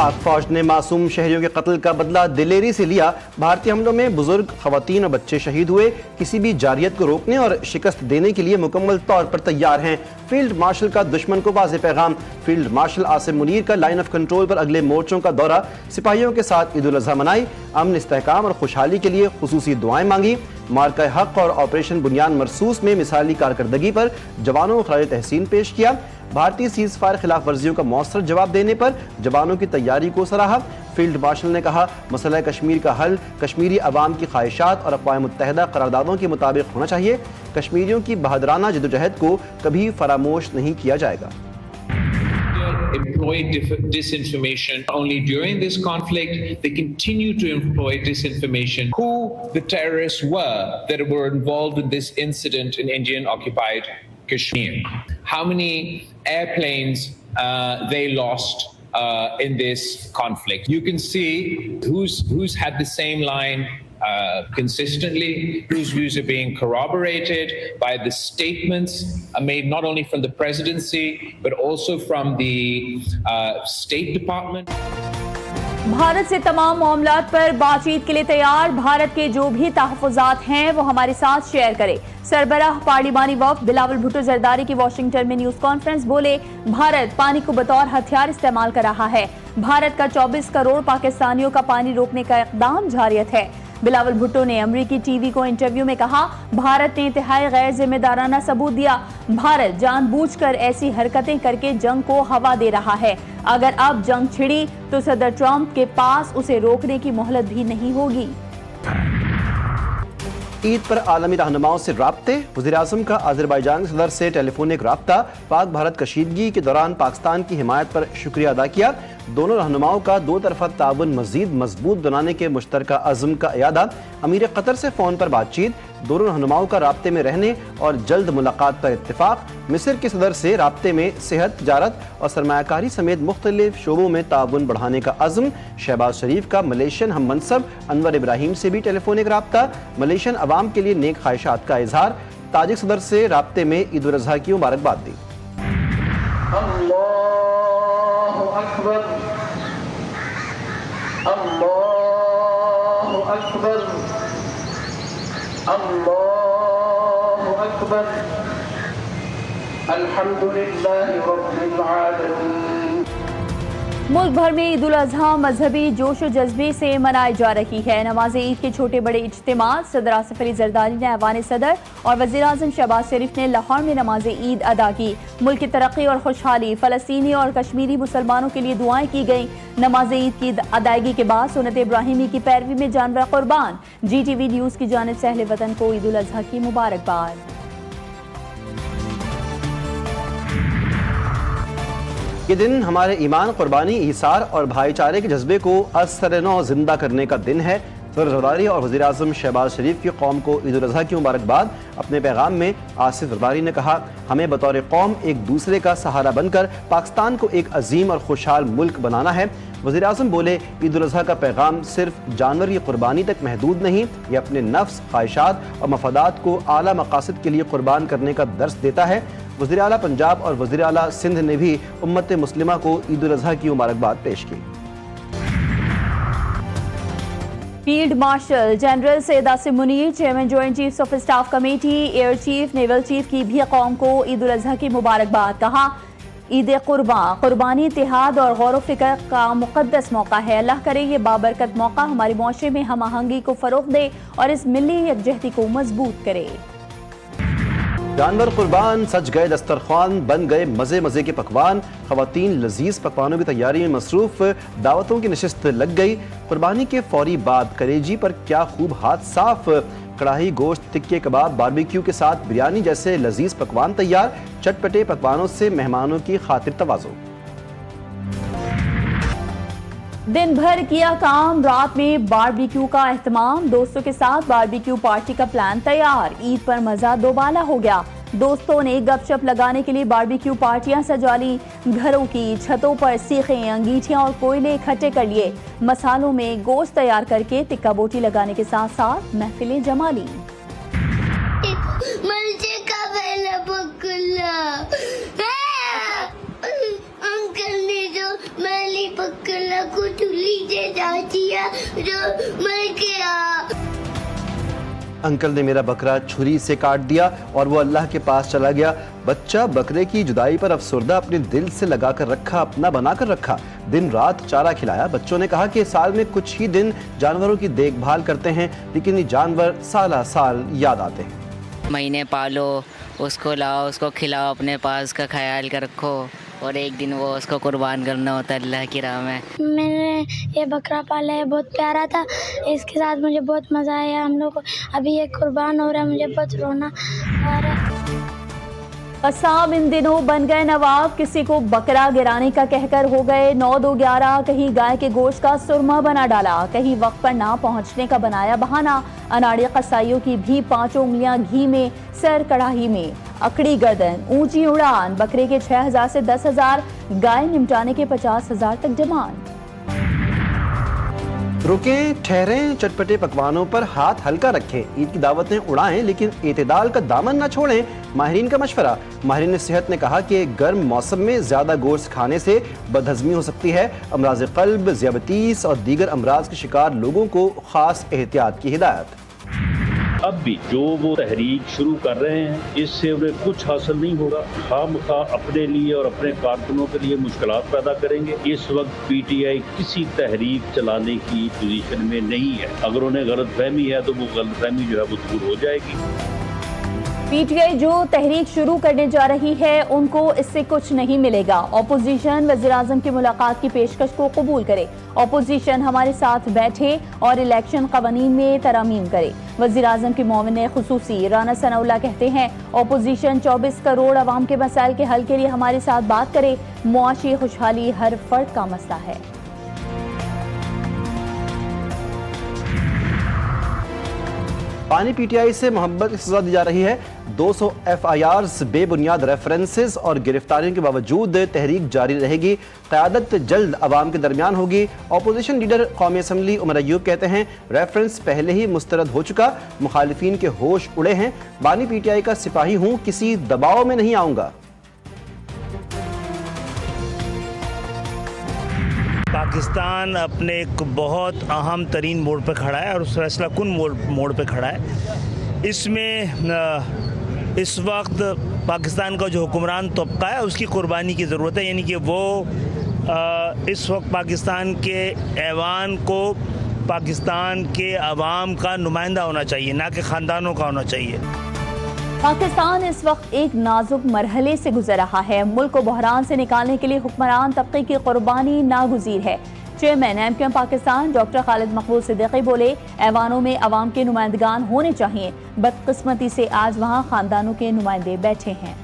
پاک فوج نے معصوم شہریوں کے قتل کا بدلہ دلیری سے لیا۔ بھارتی حملوں میں بزرگ، خواتین اور بچے شہید ہوئے۔ کسی بھی جارحیت کو روکنے اور شکست دینے کے لیے مکمل طور پر تیار ہیں۔ فیلڈ مارشل کا دشمن کو واضح پیغام۔ فیلڈ مارشل عاصم منیر کا لائن آف کنٹرول پر اگلے مورچوں کا دورہ۔ سپاہیوں کے ساتھ عید الاضحیٰ منائی، امن، استحکام اور خوشحالی کے لیے خصوصی دعائیں مانگی۔ مارکہ حق اور آپریشن بنیان مرصوص میں مثالی کارکردگی پر جوانوں کو خراج تحسین پیش کیا۔ بھارتی سیز فائر خلاف ورزیوں کا مؤثر جواب دینے پر جوانوں کی تیاری کو سراہا۔ فیلڈ مارشل نے کہا، مسئلہ کشمیر کا حل کشمیری عوام کی خواہشات اور اقوام متحدہ قراردادوں کے مطابق ہونا چاہیے۔ کشمیریوں کی بہادرانہ جدوجہد کو کبھی فراموش نہیں کیا جائے گا۔ Employed disinformation only during this conflict. They continue to employ disinformation. Who the terrorists were that were involved in this incident in Indian occupied Kashmir? How many airplanes they lost in this conflict? You can see who's had the same line consistently, whose views are being corroborated by the statements made not only from the presidency but also from the State Department. Bharat سے تمام معاملات پر بات چیت کے لیے تیار۔ بھارت کے جو بھی تحفظات ہیں وہ ہمارے ساتھ شیئر کرے۔ سربراہ پارلیمانی وفد بلاول بھٹو زرداری کی واشنگٹن میں نیوز کانفرنس، بولے بھارت پانی کو بطور ہتھیار استعمال کر رہا ہے۔ بھارت کا 24 کروڑ پاکستانیوں کا پانی روکنے کا اقدام جاریت ہے۔ بلاول بھٹو نے امریکی ٹی وی کو انٹرویو میں کہا، بھارت نے انتہائی غیر ذمہ دارانہ ثبوت دیا۔ بھارت جان بوجھ کر ایسی حرکتیں کر کے جنگ کو ہوا دے رہا ہے۔ اگر اب جنگ چھڑی تو صدر ٹرمپ کے پاس اسے روکنے کی مہلت بھی نہیں ہوگی۔ عید پر عالمی رہنماؤں سے رابطے، وزیراعظم کا آذربائیجان صدر سے ٹیلی فونک رابطہ، پاک بھارت کشیدگی کے دوران پاکستان کی حمایت پر شکریہ ادا کیا۔ دونوں رہنماؤں کا دو طرفہ تعاون مزید مضبوط بنانے کے مشترکہ عزم کا اعادہ۔ امیر قطر سے فون پر بات چیت، دونوں رہنماؤں کا رابطے میں رہنے اور جلد ملاقات پر اتفاق۔ مصر کے صدر سے رابطے میں صحت، تجارت اور سرمایہ کاری سمیت مختلف شعبوں میں تعاون بڑھانے کا عزم۔ شہباز شریف کا ملیشین ہم منصب انور ابراہیم سے بھی ٹیلی فونک رابطہ، ملیشین عوام کے لیے نیک خواہشات کا اظہار۔ تاجک صدر سے رابطے میں عید الاضحیٰ کی مبارکباد دی۔ اللہ اکبر، اللہ اکبر، اللہ اکبر، الحمدللہ رب العالمین۔ ملک بھر میں عید الاضحیٰ مذہبی جوش و جذبے سے منائی جا رہی ہے۔ نماز عید کے چھوٹے بڑے اجتماعات، صدر آصف علی زرداری نے ایوان صدر اور وزیراعظم شہباز شریف نے لاہور میں نماز عید ادا کی۔ ملک کی ترقی اور خوشحالی، فلسطینی اور کشمیری مسلمانوں کے لیے دعائیں کی گئیں۔ نماز عید کی ادائیگی کے بعد سنت ابراہیمی کی پیروی میں جانور قربان۔ جی ٹی وی نیوز کی جانب سے اہل وطن کو عید الاضحیٰ کی مبارکباد۔ یہ دن ہمارے ایمان، قربانی، ایثار اور بھائی چارے کے جذبے کو از سر نو زندہ کرنے کا دن ہے۔ صدر زرداری اور وزیراعظم شہباز شریف کی قوم کو عید الاضحیٰ کی مبارکباد۔ اپنے پیغام میں آصف زرداری نے کہا، ہمیں بطور قوم ایک دوسرے کا سہارا بن کر پاکستان کو ایک عظیم اور خوشحال ملک بنانا ہے۔ وزیراعظم بولے، عید الاضحیٰ کا پیغام صرف جانور کی قربانی تک محدود نہیں، یہ اپنے نفس، خواہشات اور مفادات کو اعلیٰ مقاصد کے لیے قربان کرنے کا درس دیتا ہے۔ وزیر اعلیٰ پنجاب اور وزیر اعلیٰ سندھ نے بھی امت مسلمہ کو عید الاضحیٰ کی مبارکباد پیش کی۔ Field marshal general Syed Asim Munir, chairman joint chiefs of staff committee, air chief, naval chief کی بھی قوم کو عید الاضحیٰ کی مبارکباد۔ کہا، عید قرباں، قربانی، اتحاد اور غور و فکر کا مقدس موقع ہے۔ اللہ کرے یہ بابرکت موقع ہمارے معاشرے میں ہم آہنگی کو فروغ دے اور اس ملی یکجہتی کو مضبوط کرے۔ جانور قربان، سج گئے دسترخوان، بن گئے مزے مزے کے پکوان۔ خواتین لذیذ پکوانوں کی تیاری میں مصروف، دعوتوں کی نشست لگ گئی۔ قربانی کے فوری بعد کلیجی پر کیا خوب ہاتھ صاف، کڑاہی، گوشت، ٹکے، کباب، باربیکیو کے ساتھ بریانی جیسے لذیذ پکوان تیار۔ چٹپٹے پکوانوں سے مہمانوں کی خاطر تواضع۔ دن بھر کیا کام، رات میں باربیکیو کا اہتمام، دوستوں کے ساتھ باربیکیو پارٹی کا پلان تیار۔ عید پر مزہ دوبالا ہو گیا، دوستوں نے گپ شپ لگانے کے لیے باربیکیو پارٹیاں سجا لی، گھروں کی چھتوں پر سیخیں، انگیٹھیاں اور کوئلے اکٹھے کر لیے، مسالوں میں گوشت تیار کر کے ٹکا بوٹی لگانے کے ساتھ ساتھ محفلیں جما لی۔ انکل نے جو मैंने पकड़ा को चुली से जातिया जो मर गया। अंकल ने मेरा बकरा छुरी से काट दिया और वो अल्लाह के पास चला गया। बच्चा बकरे की जुदाई पर अफसरदा अपने दिल से लगा कर रखा, अपना बना कर रखा, दिन रात चारा खिलाया। बच्चों ने कहा कि साल में कुछ ही दिन जानवरों की देखभाल करते हैं, लेकिन ये जानवर साल साल याद आते हैं। महीने पालो, उसको लाओ, उसको खिलाओ, अपने पास उसका ख्याल कर रखो और एक दिन वो उसको कुर्बान करना होता है अल्लाह की राह में। मैंने ये बकरा पाला है, बहुत प्यारा था, इसके साथ मुझे बहुत मज़ा आया। हम लोग को अभी ये कुर्बान हो रहा है, मुझे बहुत रोना आ रहा है। कसाब इन दिनों बन गए नवाब, किसी को बकरा गिराने का कहकर हो गए 9-2-11। कहीं गाय के गोश्त का सुरमा बना डाला, कहीं वक्त पर ना पहुंचने का बनाया बहाना। अनाड़ी कसाईयों की भी 5 उंगलियां घी में, सर कढ़ाई में, अकड़ी गर्दन, ऊंची उड़ान। बकरे के 6,000 से 10,000, गाय निपटाने के 50,000 तक जमान। रुकें, ठहरें, चटपटे पकवानों पर हाथ हल्का रखें, ईद की दावतें उड़ाएं, लेकिन एतदाल का दामन न छोड़ें। माहिरीन का मशवरा। माहिरीन सेहत ने कहा कि गर्म मौसम में ज्यादा गोश्त खाने से बदहजमी हो सकती है। अमराज क़ल्ब, ज़ियाबतीस और दीगर अमराज के शिकार लोगों को खास एहतियात की हिदायत। अब भी जो वो तहरीक शुरू कर रहे हैं, इससे उन्हें कुछ हासिल नहीं होगा, खामखा अपने लिए और अपने कारकुनों के लिए मुश्किलात पैदा करेंगे। इस वक्त पीटीआई किसी तहरीक चलाने की पोजीशन में नहीं है। अगर उन्हें गलतफहमी है तो वो गलतफहमी जो है वो दूर हो जाएगी। पीटीआई जो तहरीक शुरू करने जा रही है, उनको इससे कुछ नहीं मिलेगा। ऑपोजिशन वज़ीर-ए-आज़म की मुलाकात की पेशकश को कबूल करे। ऑपोजिशन हमारे साथ बैठे और इलेक्शन क़वानीन में तरमीम करे। वज़ीर-ए-आज़म के मुआविन खुसूसी राना सनाउल्लाह कहते हैं, ऑपोजिशन 24 करोड़ अवाम के मसाइल के हल के लिए हमारे साथ बात करे। मुआशी खुशहाली हर फर्द का मसला है। पानी पीटीआई से मोहब्बत की सजा दी जा रही है। 200 FIRs, बेबुनियाद रेफरेंसेस और गिरफ्तारियों के बावजूद तहरीक जारी रहेगी। क़यादत जल्द अवाम के दरमियान होगी। अपोजिशन लीडर कौमी असम्बली उमर अयूब कहते हैं, रेफरेंस पहले ही मुस्तरद हो चुका, मुखालिफिन के होश उड़े हैं। बानी पीटीआई का सिपाही हूँ, किसी दबाव में नहीं आऊँगा। पाकिस्तान अपने एक बहुत अहम तरीन मोड़ पर खड़ा है और उस फैसला कुन मोड़ पर खड़ा है। इसमें इस वक्त पाकिस्तान का जो हुक्मरान तबका है उसकी कुर्बानी की ज़रूरत है, यानी कि वो इस वक्त पाकिस्तान के ऐवान को पाकिस्तान के अवाम का नुमाइंदा होना चाहिए, ना कि ख़ानदानों का होना चाहिए। पाकिस्तान इस वक्त एक नाजुक मरहले से गुजर रहा है। मुल्क को बहरान से निकालने के लिए हुक्मरान तबके की कुर्बानी नागुज़ीर है। Chairman MQM Pakistan doctor Khalid मकबूल सिद्दीकी बोले, ऐवानों में अवाम के नुमाइंदगान होने चाहिए। बदकिस्मती से आज वहाँ खानदानों के नुमाइंदे बैठे हैं।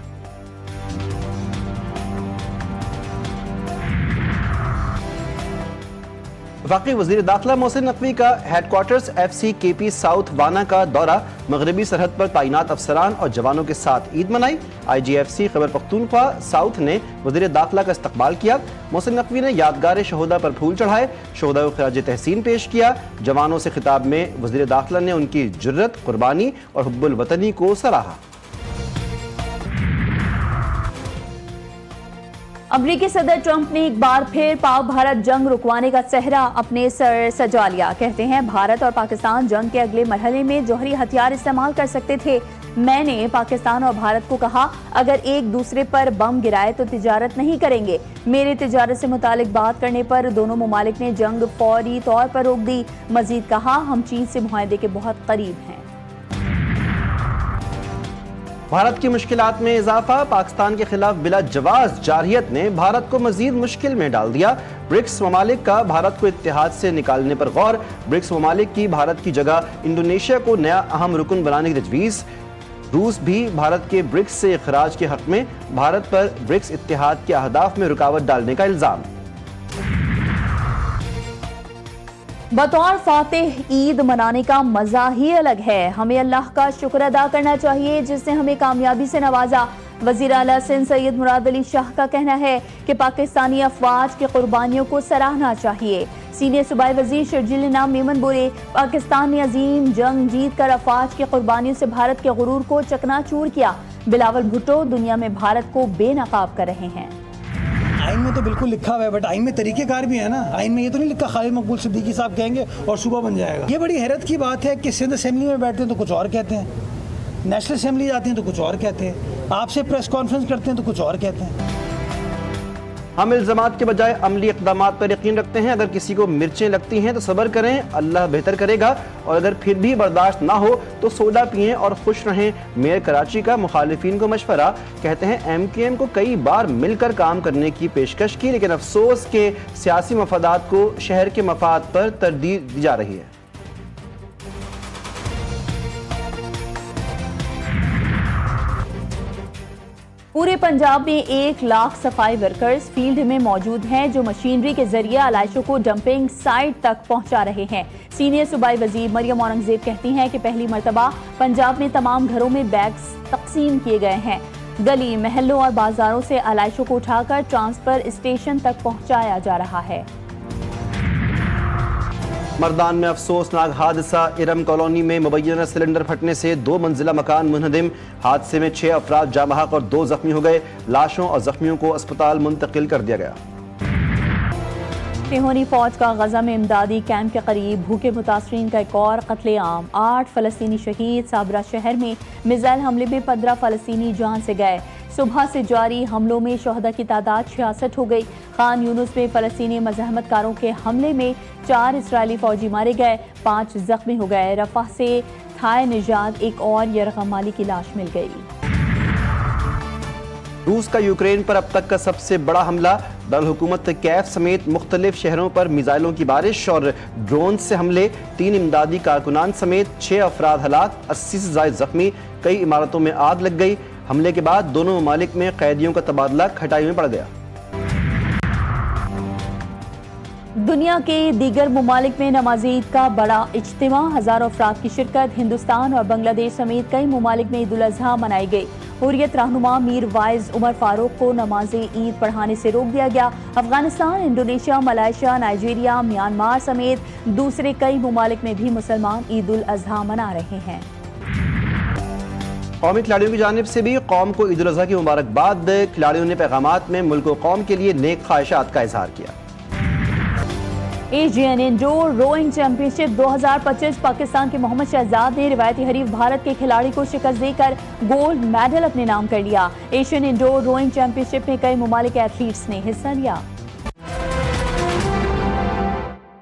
वफाकी वज़ीर दाखिला मोहसिन नकवी का हेडक्वार्टर्स FCKP साउथ वाना का दौरा। मगरबी सरहद पर तैनात अफसरान और जवानों के साथ ईद मनाई। IGFC खैबर पख्तूनख्वा साउथ ने वज़ीर दाखिला का इस्तकबाल किया। मोहसिन नकवी ने यादगार शहोदा पर फूल चढ़ाए, शहोदा को खिराज तहसीन पेश किया। जवानों से खिताब में वज़ीर दाखिला ने उनकी जुर्रत, कुर्बानी और हुब्बुल वतनी को सराहा। अमरीकी सदर ट्रंप ने एक बार फिर पाक भारत जंग रुकवाने का सेहरा अपने सर सजा लिया। कहते हैं, भारत और पाकिस्तान जंग के अगले मरहले में जौहरी हथियार इस्तेमाल कर सकते थे। मैंने पाकिस्तान और भारत को कहा, अगर एक दूसरे पर बम गिराए तो तिजारत नहीं करेंगे। मेरे तिजारत से मुतालिक बात करने पर दोनों ममालिक ने जंग फौरी तौर पर रोक दी। मजीद कहा, हम चीन से मुआहदे के बहुत करीब हैं। भारत की मुश्किलात में इजाफा। पाकिस्तान के खिलाफ बिला जवाज जारहियत ने भारत को मजीद मुश्किल में डाल दिया। ब्रिक्स ममालिक का भारत को इत्तेहाद से निकालने पर गौर। ब्रिक्स ममालिक की भारत की जगह इंडोनेशिया को नया अहम रुकन बनाने की तजवीज़। रूस भी भारत के ब्रिक्स से इखराज के हक में। भारत पर ब्रिक्स इत्तेहाद के अहदाफ में रुकावट डालने का इल्जाम। बतौर फातिह ईद मनाने का मजा ही अलग है। हमें अल्लाह का शुक्र अदा करना चाहिए जिसने हमें कामयाबी से नवाजा। वज़ीर आला सिंध सैयद मुराद अली शाह का कहना है कि पाकिस्तानी अफवाज की कुर्बानियों को सराहना चाहिए। सीनियर सूबाई वजीर शर्जील इनाम मेमन बोले, पाकिस्तान ने अजीम जंग जीत कर अफवाज की कुर्बानियों से भारत के गुरूर को चकनाचूर किया। बिलावल भुट्टो दुनिया में भारत को बेनकाब कर रहे हैं। आइन में तो बिल्कुल लिखा हुआ है, बट आइन में तरीके कार भी है ना। आइन में ये तो नहीं लिखा खालिद मकबूल सिद्दीकी साहब कहेंगे और सूबा बन जाएगा। ये बड़ी हैरत की बात है कि सिंध असेंबली में बैठते हैं तो कुछ और कहते हैं, नेशनल असेंबली जाते हैं तो कुछ और कहते हैं, आपसे प्रेस कॉन्फ्रेंस करते हैं तो कुछ और कहते हैं। हम इल्ज़ामात के बजाय अमली इक़दामात पर यकीन रखते हैं। अगर किसी को मिर्चें लगती हैं तो सब्र करें, अल्लाह बेहतर करेगा, और अगर फिर भी बर्दाश्त ना हो तो सोडा पिएं और खुश रहें। मेयर कराची का मुखालिफिन को मशवरा। कहते हैं MKM को कई बार मिलकर काम करने की पेशकश की, लेकिन अफसोस के सियासी मफादात को शहर के मफाद पर तरजीह दी जा रही है। पूरे पंजाब में 1 लाख सफाई वर्कर्स फील्ड में मौजूद हैं जो मशीनरी के जरिए आलाइशों को डंपिंग साइट तक पहुंचा रहे हैं। सीनियर सूबाई वजीर मरियम औरंगजेब कहती हैं कि पहली मर्तबा पंजाब में तमाम घरों में बैग्स तकसीम किए गए हैं। गली महलों और बाजारों से आलाइशों को उठाकर ट्रांसफर स्टेशन तक पहुंचाया जा रहा है। मर्दान में अफसोसनाक हादसा। इरम कॉलोनी में मुबैना सिलेंडर फटने से 2 मंजिला मकान मुनहदिम। हादसे में 6 अफराद जाँ बहक और 2 जख्मी हो गए। लाशों और जख्मियों को अस्पताल मुंतकिल कर दिया गया। तिहोनी फौज का गजा में इमदादी कैंप के करीब भूखे मुतासरीन का एक और कत्लेआम। 8 फलस्तीनी शहीद। साबरा शहर में मिसाइल हमले में 15 फलस्तीनी जान से गए। सुबह से जारी हमलों में शहदा की तादाद 66 हो गई। खान यूनुस में फलस्तीनी मज़ाहमतकारों के हमले में 4 इसराइली फौजी मारे गए, 5 जख्मी हो गए। रफा से थाय निजात एक और यरगमाली की लाश मिल गई। रूस का यूक्रेन पर अब तक का सबसे बड़ा हमला। दारुल-हुकूमत कैफ समेत मुख्तलिफ शहरों पर मिसाइलों की बारिश और ड्रोन से हमले। 3 इमदादी कारकुनान समेत 6 अफराद हलाक, 80 से ज़ायद जख्मी। कई इमारतों में आग लग गई। हमले के बाद दोनों ममालिक में कैदियों का तबादला खटाई में पड़ गया। दुनिया के दीगर ममालिक में नमाज़ ईद का बड़ा इज्तिमा। हज़ारों अफराद की शिरकत। हिंदुस्तान और बांग्लादेश समेत कई ममालिक में ईद उल अज़हा मनाई गई। हुर्रियत रहनुमा मीर वाइज उमर फारूक को नमाज ईद पढ़ाने से रोक दिया गया। Afghanistan, Indonesia, Malaysia, Nigeria, Myanmar समेत दूसरे कई ममालिक में भी मुसलमान ईद उल अज़हा मना रहे हैं। कौमी खिलाड़ियों की जानिब से भी कौम को ईद उल अज़हा की मुबारकबाद। खिलाड़ियों ने पैगामात में मुल्क और कौम के लिए नेक ख्वाहिशात का इजहार किया। Asian indoor rowing championship 2025 Pakistan के मोहम्मद शहजाद ने रिवायती हरीफ भारत के खिलाड़ी को शिकस्त देकर गोल्ड मेडल अपने नाम कर लिया। एशियन इंडोर रोइंग चैंपियनशिप में कई ममालिक एथलीट्स ने हिस्सा लिया।